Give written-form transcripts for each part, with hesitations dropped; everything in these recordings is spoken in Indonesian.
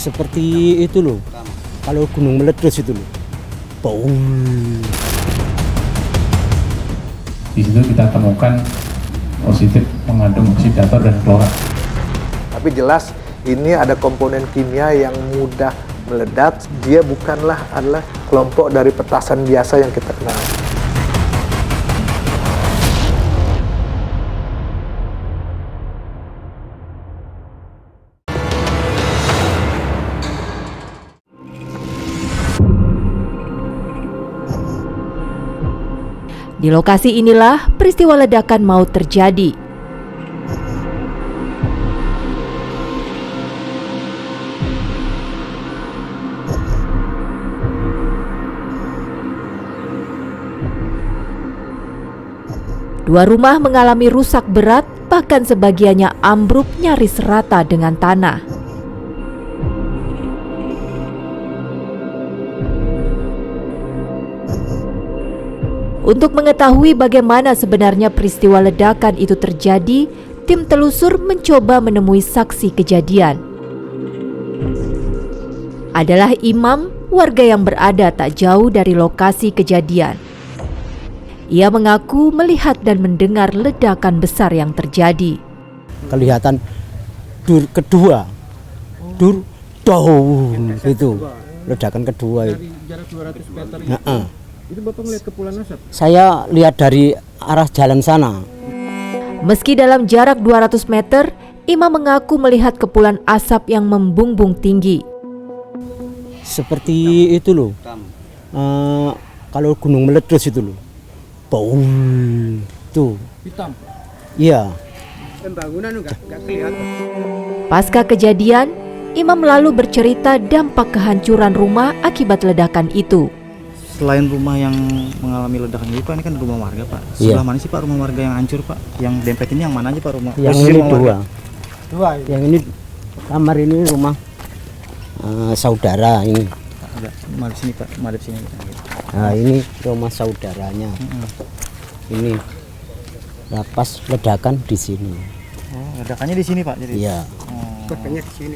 Seperti itu loh, kalau gunung meletus itu loh. Boom. Di situ kita temukan positif mengandung oksidator dan klorat. Tapi jelas ini ada komponen kimia yang mudah meledak. Dia adalah kelompok dari petasan biasa yang kita kenal. Di lokasi inilah peristiwa ledakan maut terjadi. Dua rumah mengalami rusak berat, bahkan sebagiannya ambruk nyaris rata dengan tanah. Untuk mengetahui bagaimana sebenarnya peristiwa ledakan itu terjadi, tim telusur mencoba menemui saksi kejadian. Adalah Imam, warga yang berada tak jauh dari lokasi kejadian. Ia mengaku melihat dan mendengar ledakan besar yang terjadi. Kelihatan dur kedua, dur daun itu, ledakan kedua itu. Jarak 200 meter itu. Itu Bapak melihat kepulan asap? Saya lihat dari arah jalan sana. Meski dalam jarak 200 meter, Imam mengaku melihat kepulan asap yang membumbung tinggi. Seperti itu loh, kalau gunung meletus itu loh. Boom, tuh. Hitam. Iya. Pembangunan enggak kelihatan. Pasca kejadian, Imam lalu bercerita dampak kehancuran rumah akibat ledakan itu. Selain rumah yang mengalami ledakan ini, Pak, ini kan rumah warga, Pak. Sebelah mana sih, Pak, rumah warga yang hancur, Pak? Yang dempet ini yang mana aja, Pak, rumah? Yang Posisi ini rumah dua. warga. Dua. Yang ini kamar ini rumah saudara ini. Enggak, madep sini, Pak. Madep sini. Nah, ini rumah saudaranya. Ini. Nah, pas ledakan di sini. Oh, ledakannya di sini, Pak. Jadi. Iya. Korbannya di sini.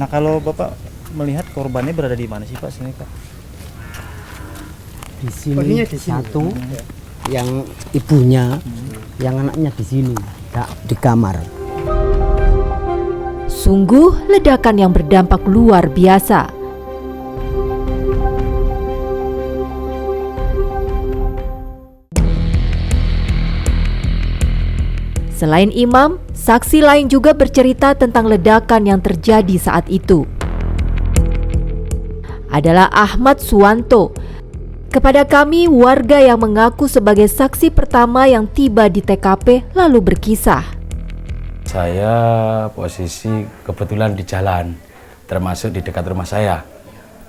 Nah, kalau Bapak melihat korbannya berada di mana sih, Pak? Sini, Pak. Di sini, Posisinya di sini. satu, yang ibunya, yang anaknya di sini, di kamar. Sungguh ledakan yang berdampak luar biasa. Selain Imam, saksi lain juga bercerita tentang ledakan yang terjadi saat itu. Adalah Ahmad Suwanto. Kepada kami, warga yang mengaku sebagai saksi pertama yang tiba di TKP lalu berkisah. Saya posisi kebetulan di jalan, termasuk di dekat rumah saya.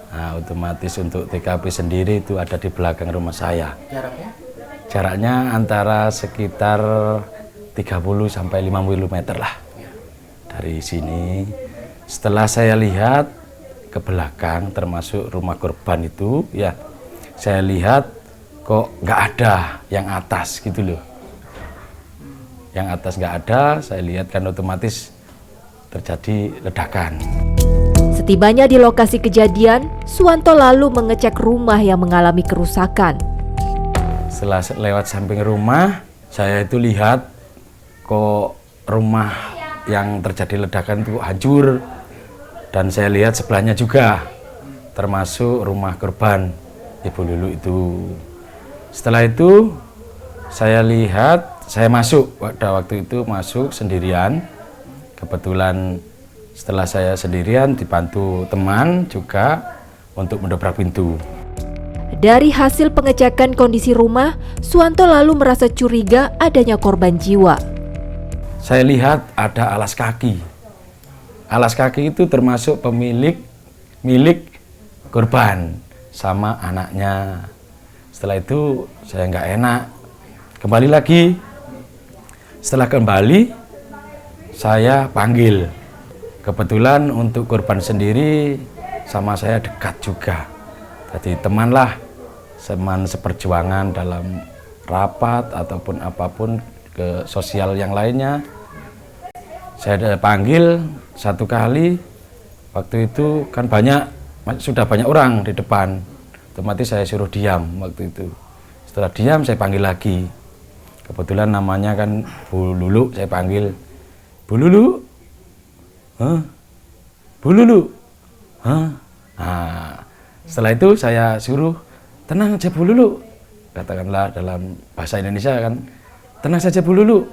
Nah, otomatis untuk TKP sendiri itu ada di belakang rumah saya. Jaraknya? Jaraknya antara sekitar 30 sampai 50 meter lah dari sini. Setelah saya lihat ke belakang, termasuk rumah korban itu, ya saya lihat kok nggak ada yang atas gitu loh. Yang atas nggak ada, saya lihat kan otomatis terjadi ledakan. Setibanya di lokasi kejadian, Suwanto lalu mengecek rumah yang mengalami kerusakan. Setelah lewat samping rumah, saya itu lihat kok rumah yang terjadi ledakan itu hancur. Dan saya lihat sebelahnya juga, termasuk rumah korban Ibu Lulu itu. Setelah itu saya lihat, saya masuk, pada waktu itu masuk sendirian. Kebetulan setelah saya sendirian dibantu teman juga untuk mendobrak pintu. Dari hasil pengecekan kondisi rumah, Suwanto lalu merasa curiga adanya korban jiwa. Saya lihat ada alas kaki. Alas kaki itu termasuk milik korban sama anaknya. Setelah itu saya nggak enak, kembali lagi. Setelah kembali saya panggil. Kebetulan untuk korban sendiri sama saya dekat juga. Jadi teman seperjuangan dalam rapat ataupun apapun ke sosial yang lainnya. Saya panggil satu kali, Waktu itu kan sudah banyak orang di depan, otomatis saya suruh diam waktu itu. Setelah diam saya panggil lagi, kebetulan namanya kan Bu Lulu, saya panggil, Bu Lulu, hah? Bu Lulu, hah? Nah, setelah itu saya suruh, tenang aja Bu Lulu, katakanlah dalam bahasa Indonesia kan, tenang saja Bu Lulu,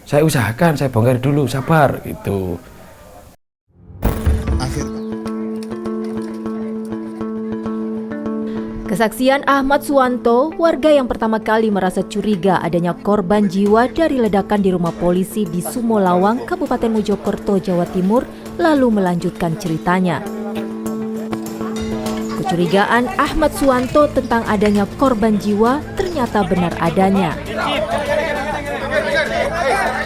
saya usahakan, saya bongkar dulu, sabar gitu. Kesaksian Ahmad Suwanto, warga yang pertama kali merasa curiga adanya korban jiwa dari ledakan di rumah polisi di Sumolawang, Kabupaten Mojokerto, Jawa Timur, lalu melanjutkan ceritanya. Kecurigaan Ahmad Suwanto tentang adanya korban jiwa ternyata benar adanya.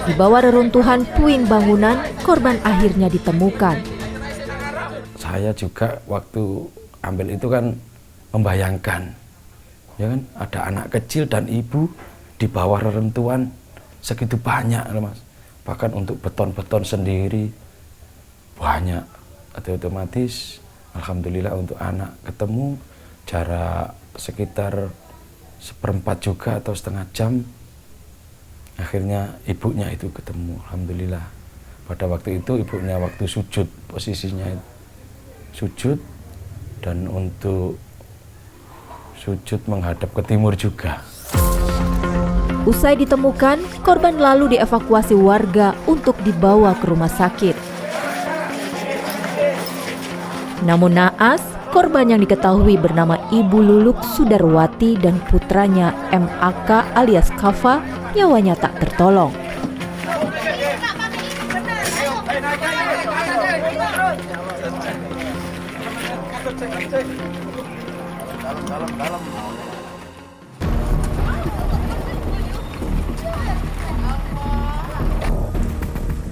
Di bawah reruntuhan puing bangunan, korban akhirnya ditemukan. Saya juga waktu ambil itu kan membayangkan, ya kan, ada anak kecil dan ibu di bawah reruntuhan segitu banyak, Mas. Bahkan untuk beton-beton sendiri banyak. Otomatis, alhamdulillah untuk anak ketemu jarak sekitar 1/4 juga atau setengah jam. Akhirnya ibunya itu ketemu, alhamdulillah. Pada waktu itu ibunya waktu sujud, posisinya sujud, dan untuk sujud menghadap ke timur juga. Usai ditemukan, korban lalu dievakuasi warga untuk dibawa ke rumah sakit. Namun naas, korban yang diketahui bernama Ibu Luluk Sudarwati dan putranya MAK alias Kafa, nyawanya tak tertolong.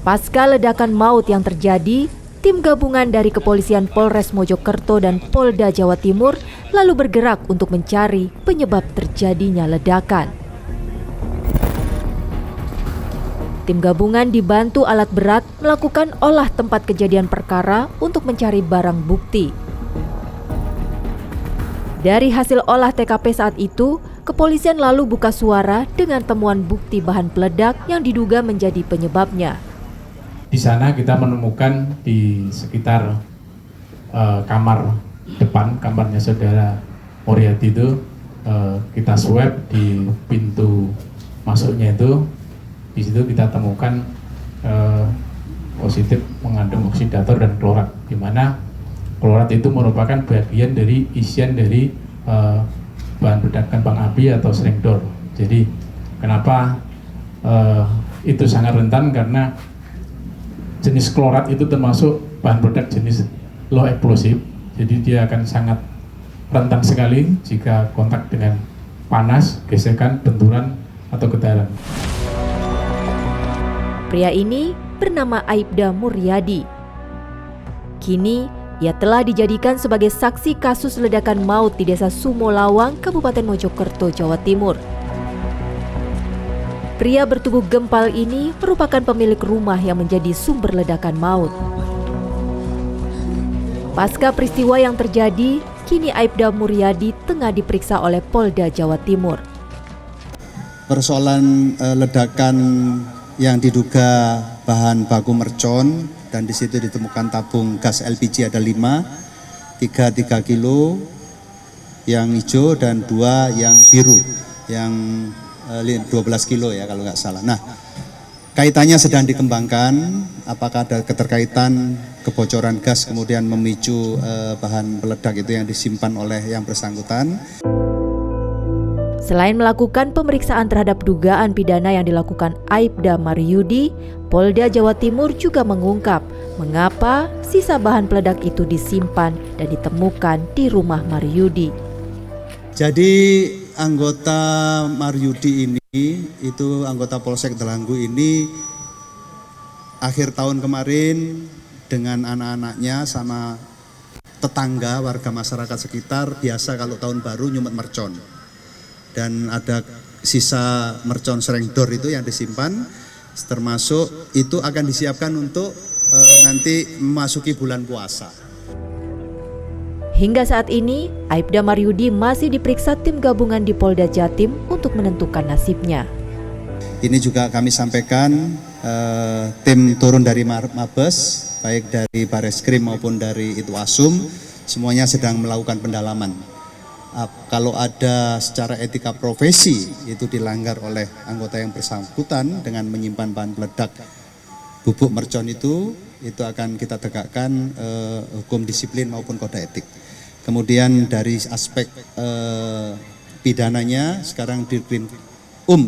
Pasca ledakan maut yang terjadi, tim gabungan dari Kepolisian Polres Mojokerto dan Polda Jawa Timur lalu bergerak untuk mencari penyebab terjadinya ledakan. Tim gabungan dibantu alat berat melakukan olah tempat kejadian perkara untuk mencari barang bukti. Dari hasil olah TKP saat itu, kepolisian lalu buka suara dengan temuan bukti bahan peledak yang diduga menjadi penyebabnya. Di sana kita menemukan di sekitar kamar depan, kamarnya saudara Muriadi itu, kita swab di pintu masuknya itu. Di situ kita temukan positif mengandung oksidator dan klorat, di mana klorat itu merupakan bagian dari isian dari bahan peledak kembang api atau selengdor. Jadi kenapa itu sangat rentan, karena jenis klorat itu termasuk bahan peledak jenis low eksplosif. Jadi dia akan sangat rentan sekali jika kontak dengan panas, gesekan, benturan, atau getaran. Pria ini bernama Aibda Muryadi. Kini, ia telah dijadikan sebagai saksi kasus ledakan maut di Desa Sumolawang, Kabupaten Mojokerto, Jawa Timur. Pria bertubuh gempal ini merupakan pemilik rumah yang menjadi sumber ledakan maut. Pasca peristiwa yang terjadi, kini Aibda Muryadi tengah diperiksa oleh Polda Jawa Timur. Persoalan ledakan yang diduga bahan baku mercon, dan di situ ditemukan tabung gas LPG ada 5, 3 kilo yang hijau dan 2 yang biru, yang 12 kilo ya kalau nggak salah. Nah, kaitannya sedang dikembangkan, apakah ada keterkaitan kebocoran gas kemudian memicu bahan peledak itu yang disimpan oleh yang bersangkutan. Selain melakukan pemeriksaan terhadap dugaan pidana yang dilakukan Aibda Maryudi, Polda Jawa Timur juga mengungkap mengapa sisa bahan peledak itu disimpan dan ditemukan di rumah Maryudi. Jadi anggota Maryudi ini, itu anggota Polsek Delanggu ini, akhir tahun kemarin dengan anak-anaknya sama tetangga warga masyarakat sekitar, biasa kalau tahun baru nyumet mercon. Dan ada sisa mercon serengdor itu yang disimpan, termasuk itu akan disiapkan untuk nanti memasuki bulan puasa. Hingga saat ini, Aibda Maryudi masih diperiksa tim gabungan di Polda Jatim untuk menentukan nasibnya. Ini juga kami sampaikan, tim turun dari Mabes, baik dari Bareskrim maupun dari Itwasum, semuanya sedang melakukan pendalaman. Kalau ada secara etika profesi itu dilanggar oleh anggota yang bersangkutan dengan menyimpan bahan peledak bubuk mercon itu akan kita tegakkan hukum disiplin maupun kode etik. Kemudian dari aspek pidananya sekarang Dirkrim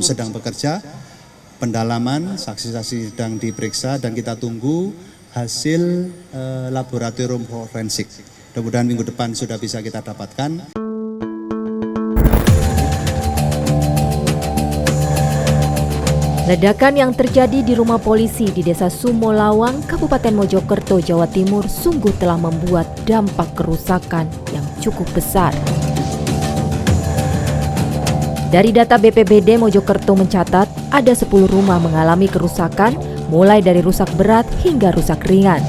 sedang bekerja, pendalaman, saksi-saksi sedang diperiksa dan kita tunggu hasil laboratorium forensik. Mudah-mudahan minggu depan sudah bisa kita dapatkan. Ledakan yang terjadi di rumah polisi di Desa Sumolawang, Kabupaten Mojokerto, Jawa Timur sungguh telah membuat dampak kerusakan yang cukup besar. Dari data BPBD Mojokerto mencatat ada 10 rumah mengalami kerusakan mulai dari rusak berat hingga rusak ringan.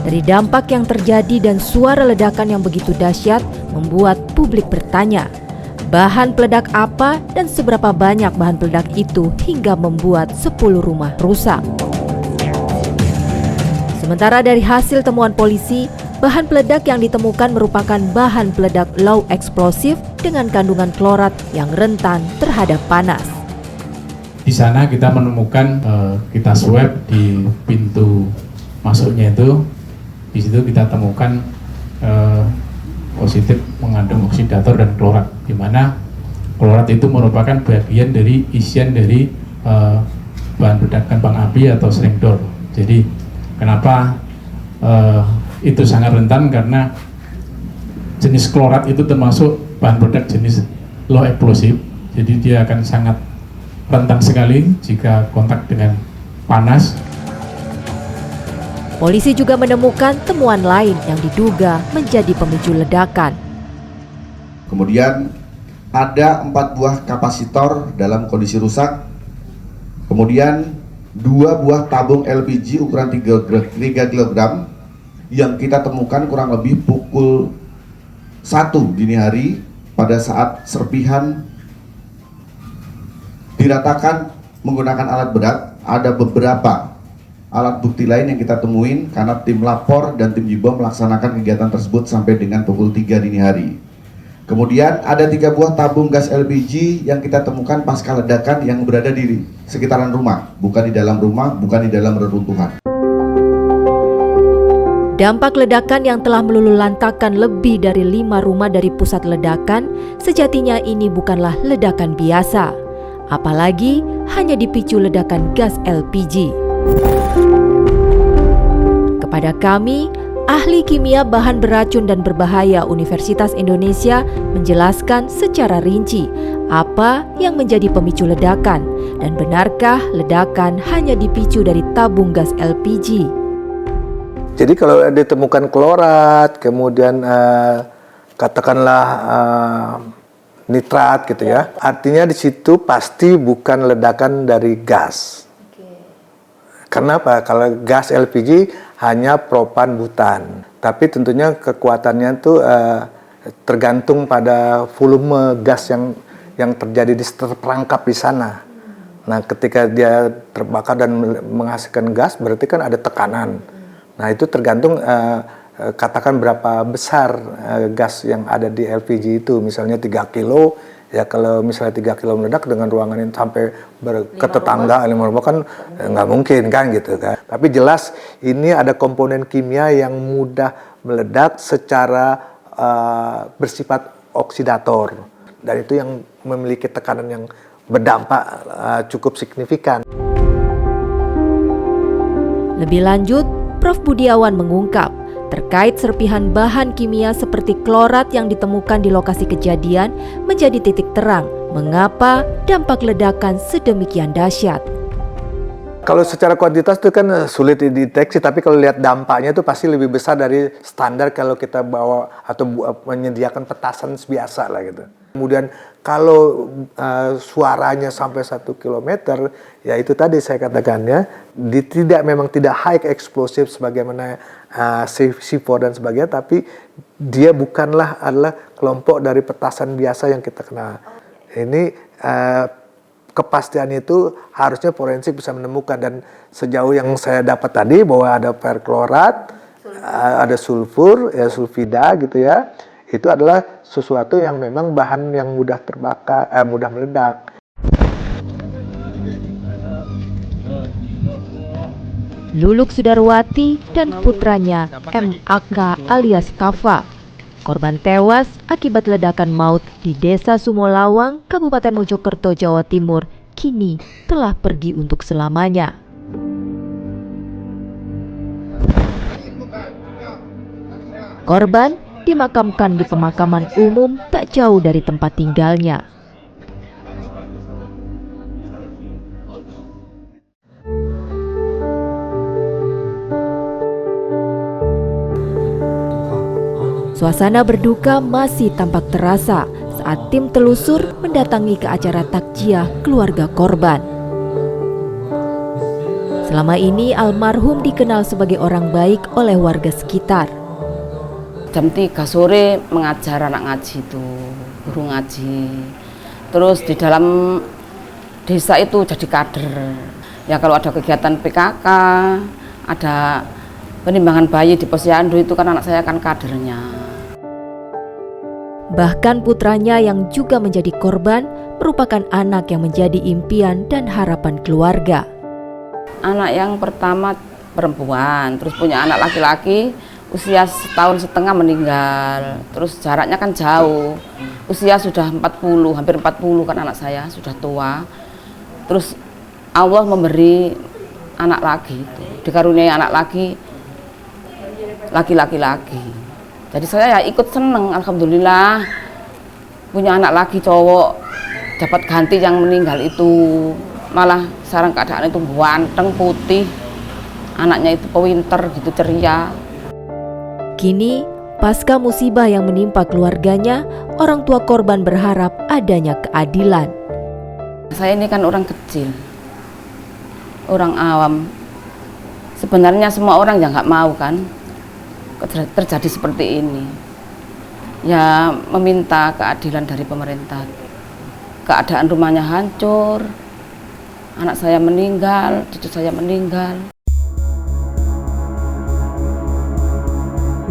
Dari dampak yang terjadi dan suara ledakan yang begitu dahsyat membuat publik bertanya, bahan peledak apa dan seberapa banyak bahan peledak itu hingga membuat 10 rumah rusak. Sementara dari hasil temuan polisi, bahan peledak yang ditemukan merupakan bahan peledak low eksplosif dengan kandungan klorat yang rentan terhadap panas. Di sana kita menemukan, kita swab di pintu masuknya itu, di situ kita temukan positif mengandung oksidator dan klorat, di mana klorat itu merupakan bagian dari isian dari bahan peledakan bang api atau slingdor. Jadi kenapa itu sangat rentan, karena jenis klorat itu termasuk bahan peledak jenis low eksplosif, jadi dia akan sangat rentan sekali jika kontak dengan panas. Polisi juga menemukan temuan lain yang diduga menjadi pemicu ledakan. Kemudian ada 4 buah kapasitor dalam kondisi rusak. Kemudian 2 buah tabung LPG ukuran 3 kg yang kita temukan kurang lebih pukul 1 dini hari pada saat serpihan diratakan menggunakan alat berat. Ada beberapa alat bukti lain yang kita temuin karena tim lapor dan tim Jibom melaksanakan kegiatan tersebut sampai dengan pukul 3 dini hari. Kemudian ada 3 buah tabung gas LPG yang kita temukan pasca ledakan yang berada di sekitaran rumah, bukan di dalam rumah, bukan di dalam reruntuhan. Dampak ledakan yang telah meluluhlantakkan lebih dari 5 rumah dari pusat ledakan, sejatinya ini bukanlah ledakan biasa, apalagi hanya dipicu ledakan gas LPG. Kepada kami, ahli kimia bahan beracun dan berbahaya Universitas Indonesia menjelaskan secara rinci apa yang menjadi pemicu ledakan dan benarkah ledakan hanya dipicu dari tabung gas LPG. Jadi kalau ditemukan klorat, kemudian katakanlah nitrat gitu ya, artinya di situ pasti bukan ledakan dari gas. Kenapa? Kalau gas LPG hanya propan butan, tapi tentunya kekuatannya itu tergantung pada volume gas yang terjadi terperangkap di sana. Nah, ketika dia terbakar dan menghasilkan gas, berarti kan ada tekanan. Nah, itu tergantung katakan berapa besar gas yang ada di LPG itu. Misalnya 3 kilo, ya kalau misalnya 3 kilo meledak dengan ruangan yang sampai ke tetangga 5 rumah kan nggak mungkin kan gitu kan. Tapi jelas ini ada komponen kimia yang mudah meledak secara bersifat oksidator, dan itu yang memiliki tekanan yang berdampak cukup signifikan. Lebih lanjut, Prof. Budiawan mengungkap terkait serpihan bahan kimia seperti klorat yang ditemukan di lokasi kejadian menjadi titik terang mengapa dampak ledakan sedemikian dahsyat. Kalau secara kuantitas itu kan sulit dideteksi, tapi kalau lihat dampaknya itu pasti lebih besar dari standar kalau kita bawa atau menyediakan petasan biasa lah gitu. Kemudian kalau suaranya sampai 1 kilometer, ya itu tadi saya katakan ya, memang tidak high explosive sebagaimana C4 dan sebagainya, tapi dia adalah kelompok dari petasan biasa yang kita kenal. Ini kepastian itu harusnya forensik bisa menemukan, dan sejauh yang saya dapat tadi bahwa ada perklorat, ada sulfur, ya sulfida gitu ya, itu adalah sesuatu yang memang bahan yang mudah terbakar, mudah meledak. Luluk Sudarwati dan putranya MAK alias Kafa. Korban tewas akibat ledakan maut di Desa Sumolawang, Kabupaten Mojokerto, Jawa Timur, kini telah pergi untuk selamanya. Korban dimakamkan di pemakaman umum tak jauh dari tempat tinggalnya. Suasana berduka masih tampak terasa saat tim telusur mendatangi ke acara takziah keluarga korban. Selama ini almarhum dikenal sebagai orang baik oleh warga sekitar. Jam 3 sore mengajar anak ngaji itu, guru ngaji. Terus di dalam desa itu jadi kader. Ya kalau ada kegiatan PKK, ada penimbangan bayi di posyandu, itu kan anak saya kan kadernya. Bahkan putranya yang juga menjadi korban merupakan anak yang menjadi impian dan harapan keluarga. Anak yang pertama perempuan, terus punya anak laki-laki, usia 1,5 tahun meninggal. Terus jaraknya kan jauh, usia sudah 40, hampir 40 kan anak saya, sudah tua. Terus Allah memberi anak lagi, dikaruniai anak laki-laki. Jadi saya ya ikut seneng, alhamdulillah punya anak lagi cowok, dapat ganti yang meninggal itu. Malah sekarang keadaan itu ganteng, putih, anaknya itu pinter gitu, ceria. Kini pasca musibah yang menimpa keluarganya, orang tua korban berharap adanya keadilan. Saya ini kan orang kecil, orang awam. Sebenarnya semua orang yang nggak mau kan terjadi seperti ini. Ya meminta keadilan dari pemerintah. Keadaan rumahnya hancur, anak saya meninggal, cucu saya meninggal.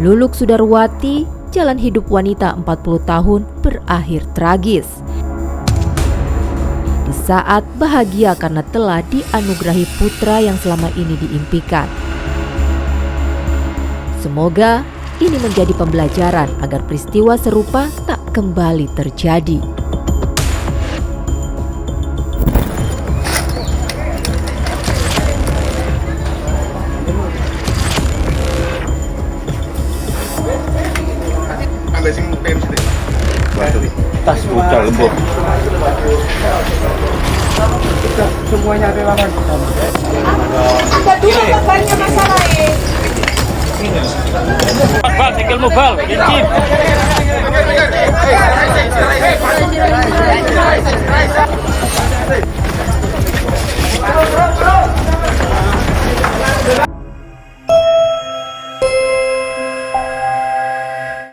Luluk Sudarwati, jalan hidup wanita 40 tahun berakhir tragis. Di saat bahagia karena telah dianugerahi putra yang selama ini diimpikan. Semoga ini menjadi pembelajaran agar peristiwa serupa tak kembali terjadi. Tas bocor lembut. Semuanya ada lawan. Ada dua korbannya masalah ini. Bal, segel mobile, izin.